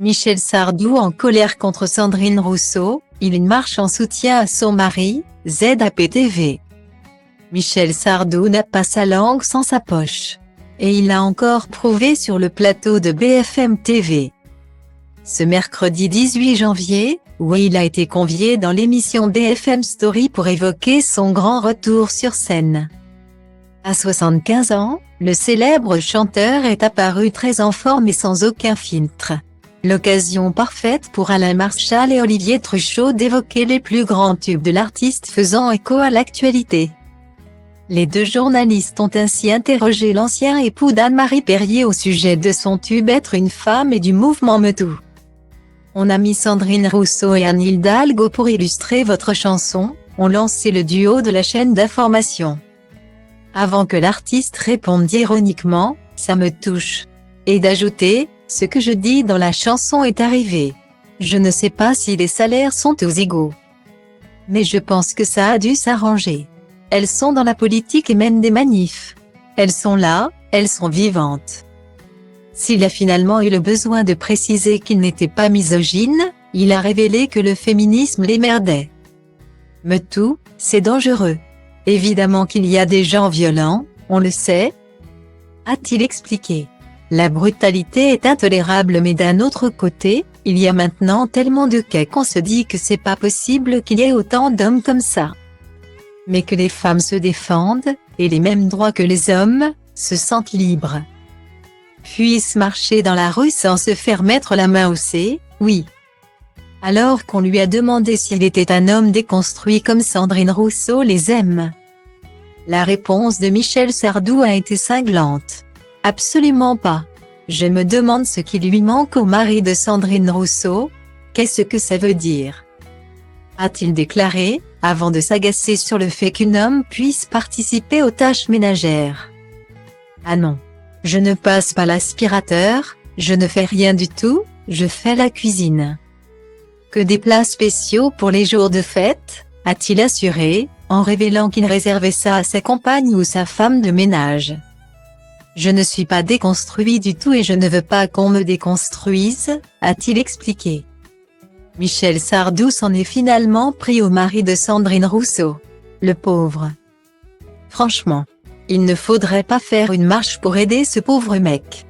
Michel Sardou en colère contre Sandrine Rousseau, il marche en soutien à son mari, ZAPTV. Michel Sardou n'a pas sa langue sans sa poche. Et il l'a encore prouvé sur le plateau de BFM TV. Ce mercredi 18 janvier, où il a été convié dans l'émission BFM Story pour évoquer son grand retour sur scène. À 75 ans, le célèbre chanteur est apparu très en forme et sans aucun filtre. L'occasion parfaite pour Alain Marchal et Olivier Truchot d'évoquer les plus grands tubes de l'artiste faisant écho à l'actualité. Les deux journalistes ont ainsi interrogé l'ancien époux d'Anne-Marie Perrier au sujet de son tube Être une femme et du mouvement MeToo. On a mis Sandrine Rousseau et Anne Hidalgo pour illustrer votre chanson, ont lancé le duo de la chaîne d'information. Avant que l'artiste réponde ironiquement, ça me touche. Et d'ajouter, ce que je dis dans la chanson est arrivé. Je ne sais pas si les salaires sont aux égaux. Mais je pense que ça a dû s'arranger. Elles sont dans la politique et mènent des manifs. Elles sont là, elles sont vivantes. S'il a finalement eu le besoin de préciser qu'il n'était pas misogyne, il a révélé que le féminisme l'émerdait. MeToo, c'est dangereux. Évidemment qu'il y a des gens violents, on le sait, a-t-il expliqué. La brutalité est intolérable, mais d'un autre côté, il y a maintenant tellement de cas qu'on se dit que c'est pas possible qu'il y ait autant d'hommes comme ça. Mais que les femmes se défendent, et les mêmes droits que les hommes, se sentent libres. Puissent marcher dans la rue sans se faire mettre la main au C, oui. Alors qu'on lui a demandé s'il était un homme déconstruit comme Sandrine Rousseau les aime. La réponse de Michel Sardou a été cinglante. Absolument pas. Je me demande ce qui lui manque au mari de Sandrine Rousseau. Qu'est-ce que ça veut dire? A-t-il déclaré, avant de s'agacer sur le fait qu'un homme puisse participer aux tâches ménagères. Ah non. Je ne passe pas l'aspirateur, je ne fais rien du tout, je fais la cuisine. Que des plats spéciaux pour les jours de fête, a-t-il assuré, en révélant qu'il réservait ça à sa compagne ou sa femme de ménage. Je ne suis pas déconstruit du tout et je ne veux pas qu'on me déconstruise, a-t-il expliqué. Michel Sardou s'en est finalement pris au mari de Sandrine Rousseau. Le pauvre. Franchement, il ne faudrait pas faire une marche pour aider ce pauvre mec.